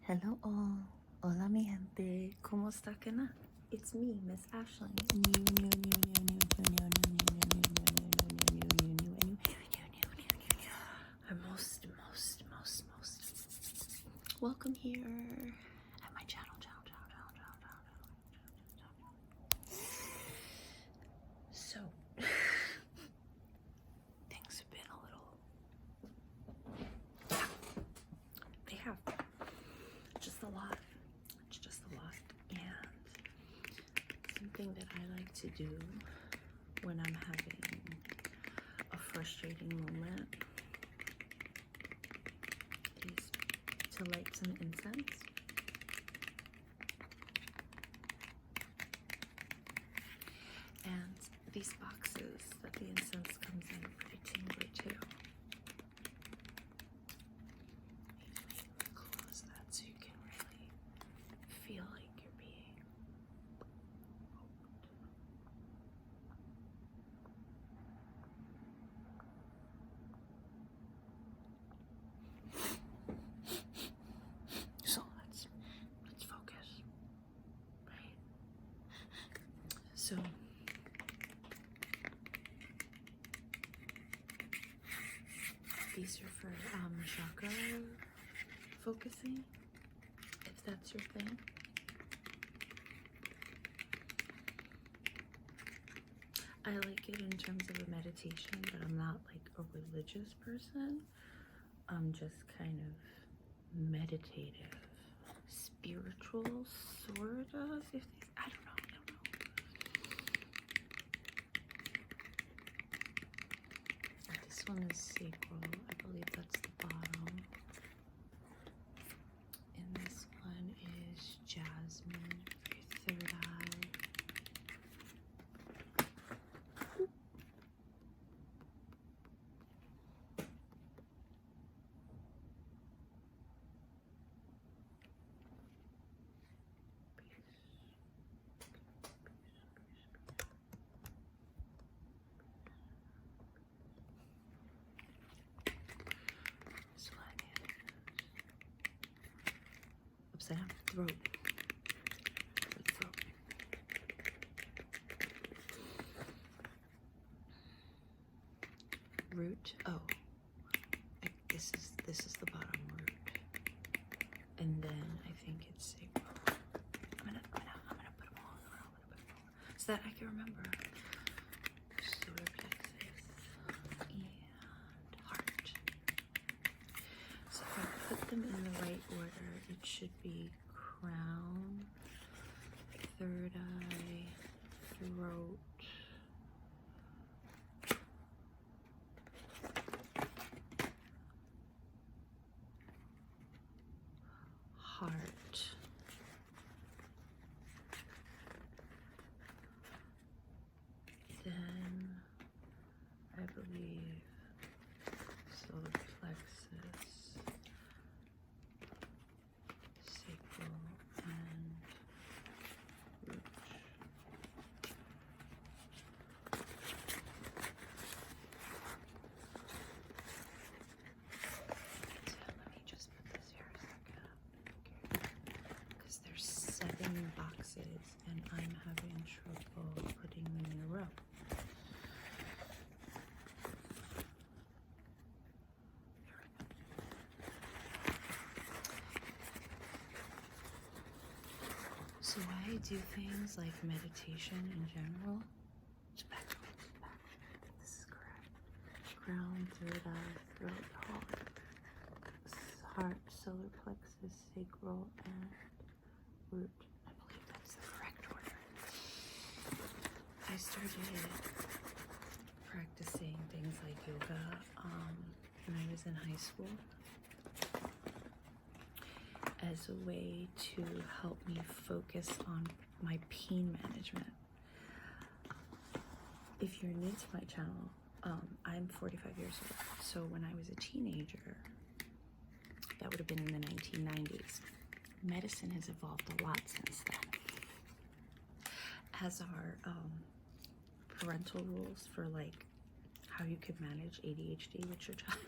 Hello all. Hola mi gente. ¿Cómo está que na? It's me, Miss Ashley. Welcome here at my channel. So things have been a little, they have just a lot. It's just a lot. And something that I like to do when I'm having a frustrating moment is to light some incense. And these boxes that the incense comes in are pretty tingly too. Maybe close that so you can really feel like you're being so let's focus, right? So these are for chakra focusing, if that's your thing. I like it in terms of a meditation, but I'm not like a religious person. I'm just kind of meditative, spiritual, sort of. I don't know. This one is sacral. I believe that's the bottom. And this one is jasmine for your third eye. Upside down, throat. Root. Oh, this is the bottom root, and then I think it's sacral. I'm gonna put them all so that I can remember. Solar plexus and heart. So if I put them in the right order, it should be crown, third eye, throat, heart, then I believe solar plexus, sacral, and root. So let me just put this here a second, because there's 7 boxes and I'm having trouble putting them in a row. So why I do things like meditation in general, this is correct. Crown, third eye, throat, heart, solar plexus, sacral, and root. I believe that's the correct order. I started practicing things like yoga when I was in high school, as a way to help me focus on my pain management. If you're new to my channel, I'm 45 years old. So when I was a teenager, that would have been in the 1990s, medicine has evolved a lot since then. As are parental rules for like how you can manage ADHD with your child.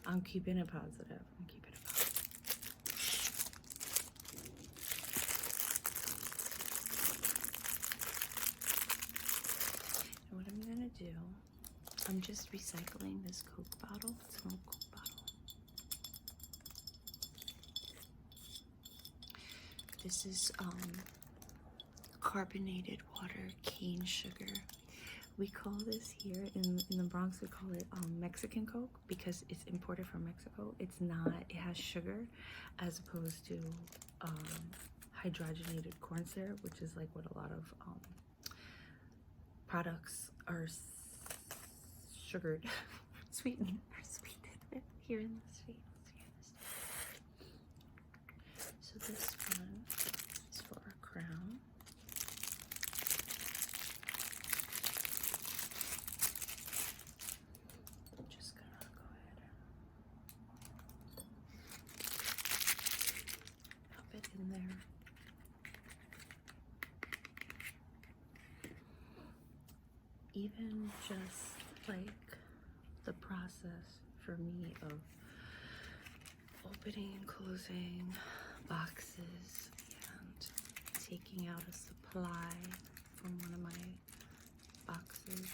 I'm keeping it positive. just recycling this Coke bottle. It's an old Coke bottle. This is carbonated water, cane sugar. We call this here in the Bronx, we call it Mexican Coke because it's imported from Mexico. It's not, it has sugar as opposed to hydrogenated corn syrup, which is like what a lot of products are sugared, sweetened here in the States. So this one is for our crown. I'm just gonna go ahead and pop it in there. Even just like the process for me of opening and closing boxes and taking out a supply from one of my boxes,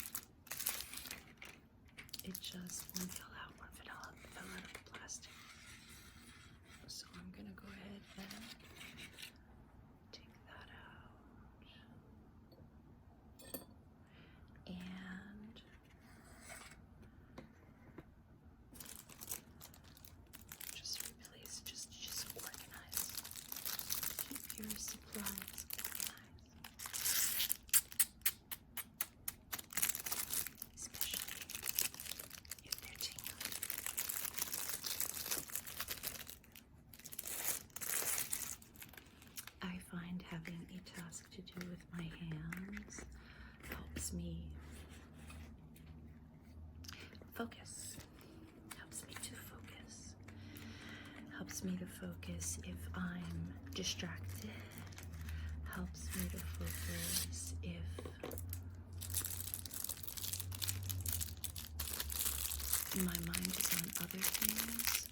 it just won't fill out of the plastic. So I'm gonna go ahead and take that out. And just replace, just organize. Keep your supplies organized. Especially if they're tingly. I find having a task to do with my hands helps me focus. Helps me to focus. Helps me to focus if I'm distracted. Helps me to focus if my mind is on other things.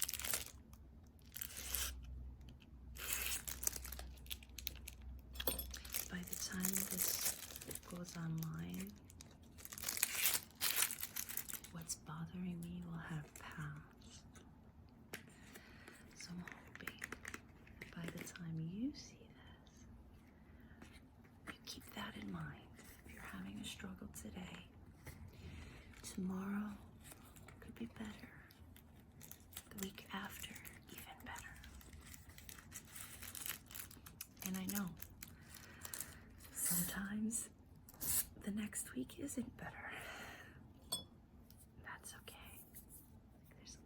By the time this goes online, what's bothering me will have passed. So I'm hoping by the time you see this, you keep that in mind. If you're having a struggle today, tomorrow could be better. The week after, even better. And I know sometimes the next week isn't better. That's okay. There's a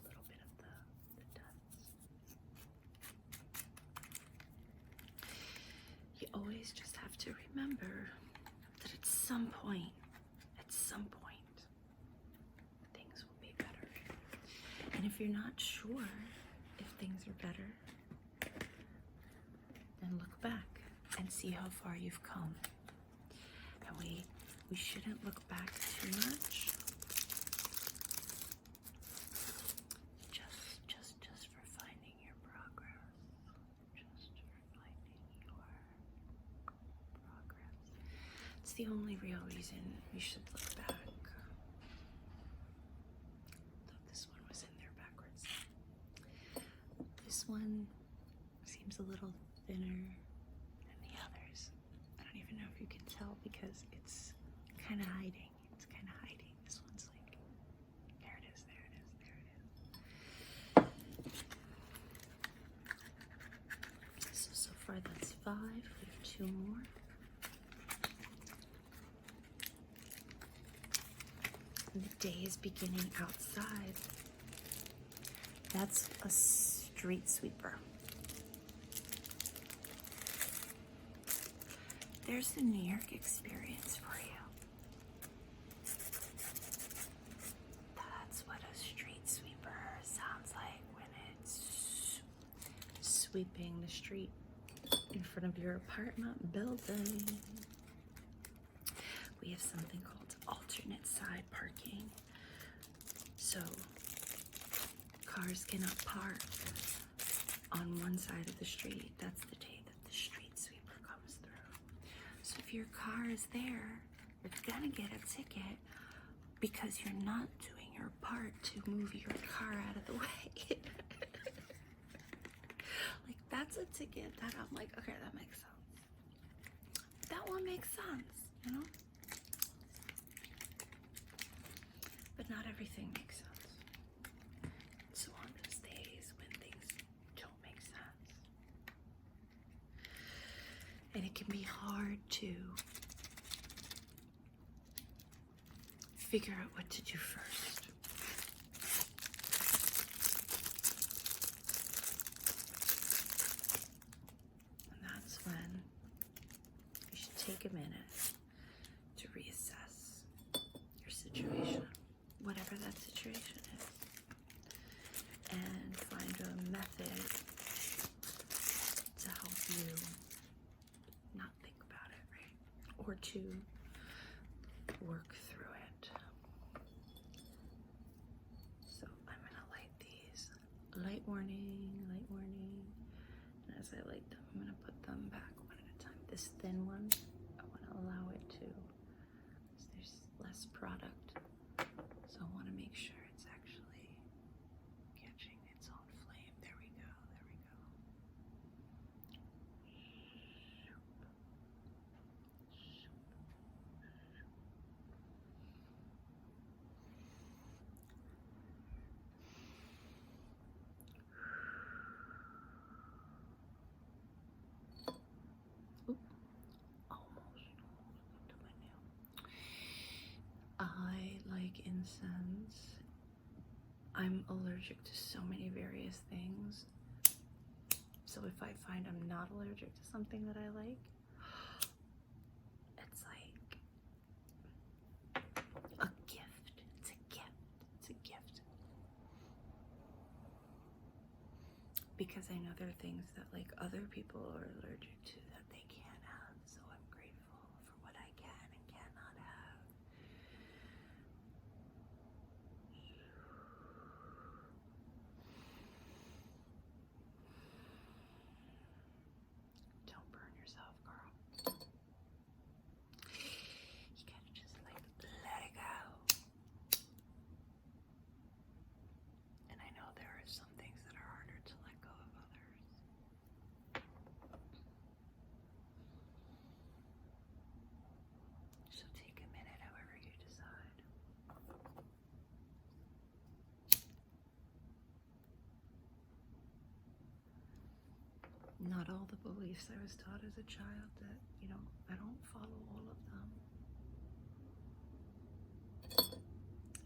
little bit of the dust. You always just have to remember that at some point, things will be better. And if you're not sure if things are better, then look back and see how far you've come. And we shouldn't look back too much. Just for finding your progress. Just for finding your progress. It's the only real reason we should look back. Though this one was in there backwards. This one seems a little thinner than the others. I don't even know if you can tell because it's kind of hiding. It's kind of hiding. This one's like, there it is, there it is, there it is. So far that's 5. We have 2 more. And the day is beginning outside. That's a street sweeper. There's the New York experience for you. That's what a street sweeper sounds like when it's sweeping the street in front of your apartment building. We have something called alternate side parking. So cars cannot park on one side of the street. That's the day that the street sweeper comes through. So if your car is there, you're gonna get a ticket because you're not doing your part to move your car out of the way. Like, that's a ticket that I'm like, okay, that makes sense. That one makes sense, you know? But not everything makes sense. So on those days when things don't make sense, and it can be hard to figure out what to do first. And that's when you should take a minute to reassess your situation, whatever that situation is, and find a method to help you not think about it, right? Or to work through it. So I'm gonna light these. Light warning, light warning. And as I light them, I'm gonna put them back one at a time. This thin one, I wanna allow it to, because there's less product. So I wanna make sure it's actually catching its own flame. There we go, there we go. I like incense. I'm allergic to so many various things. So if I find I'm not allergic to something that I like, it's like a gift. It's a gift. It's a gift. Because I know there are things that like other people are allergic to that they can't have. So I'm grateful for what I can and cannot have. Don't burn yourself, girl. You gotta just like let it go. And I know there are some things that are harder to let go of others. So take a minute, however you decide. Not all the beliefs I was taught as a child that, you know, I don't follow all of them.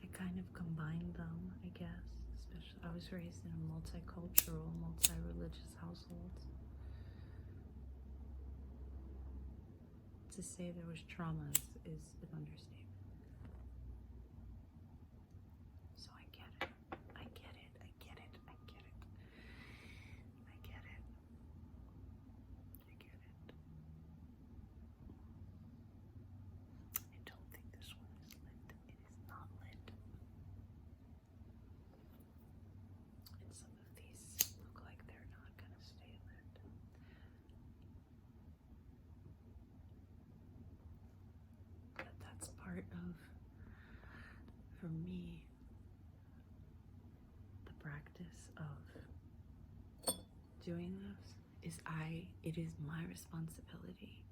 I kind of combined them, I guess. Especially, I was raised in a multicultural, multi-religious household. To say there was traumas is an understatement. So I get it. I get it. I get it. I get it. I get it. I get it. I don't think this one is lit. It is not lit. And some of these look like they're not gonna stay lit. But that's part of, for me, the practice of doing this is it is my responsibility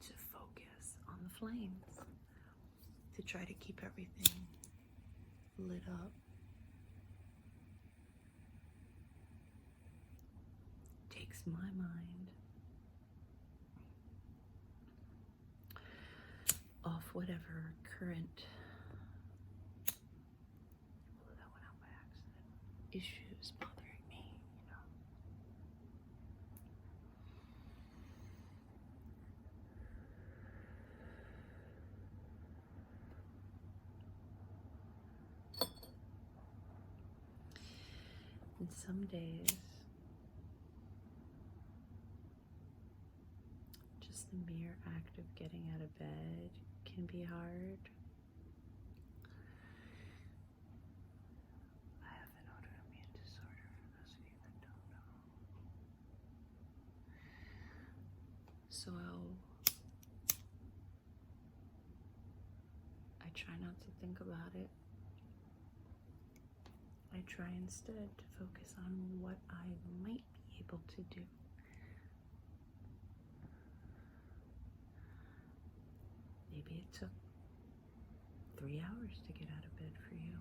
to focus on the flames, to try to keep everything lit up. Takes my mind off whatever current, well, that went out by accident, issues bothering me, you know. And some days, just the mere act of getting out of bed can be hard. I have an autoimmune disorder, for those of you that don't know. So try not to think about it. I try instead to focus on what I might be able to do. Maybe it took 3 hours to get out of bed for you.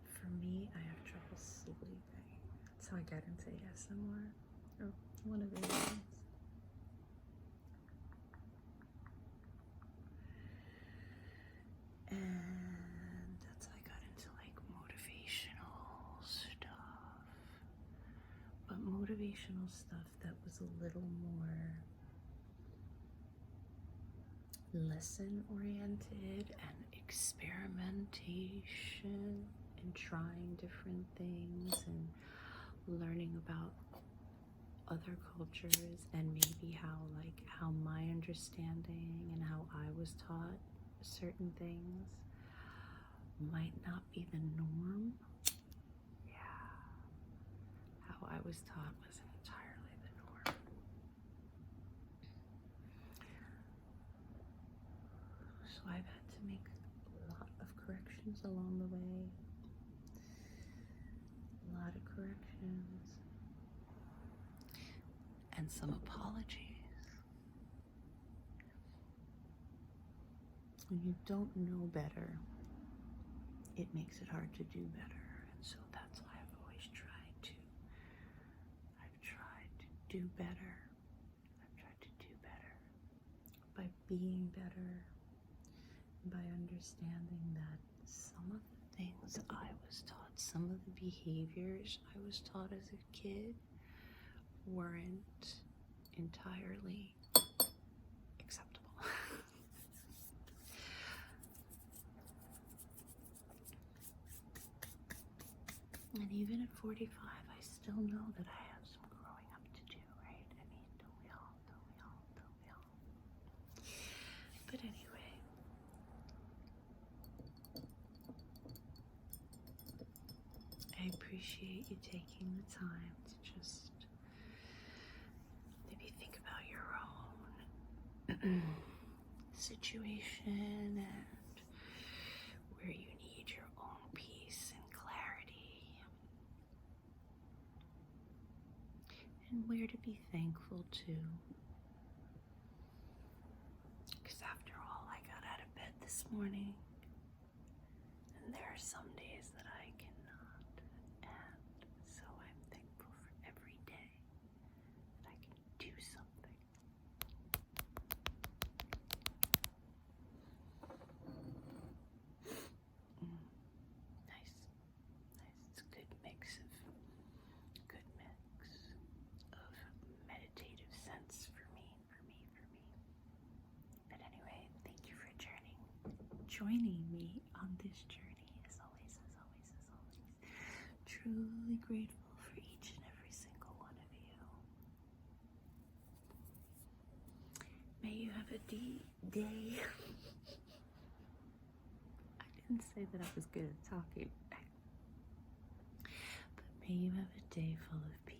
For me, I have trouble sleeping. That's how I got into ASMR, or one of the reasons. And that's how I got into like motivational stuff. But motivational stuff that was a little more lesson oriented and experimentation and trying different things and learning about other cultures and maybe how my understanding and how I was taught certain things might not be the norm. Yeah, how I was taught wasn't entirely the norm. So I've had to make a lot of corrections along the way. A lot of corrections. And some apologies. When you don't know better, it makes it hard to do better. And so that's why I've always tried to do better. I've tried to do better by being better, by understanding that some of the things I was taught, some of the behaviors I was taught as a kid weren't entirely acceptable. And even at 45, I still know that I have some growing up to do, right? I mean, don't we all? But anyway, I appreciate you taking the time to just maybe think about your own situation and where you need your own peace and clarity, and where to be thankful to. Because after all, I got out of bed this morning, and there are some days that I cannot, and so I'm thankful for every day that I can do something. Nice. It's a good mix of meditative sense for me. But anyway, thank you for joining me on this journey, as always. Truly grateful for each and every single one of you. May you have a day. I didn't say that I was good at talking. But may you have a day full of peace.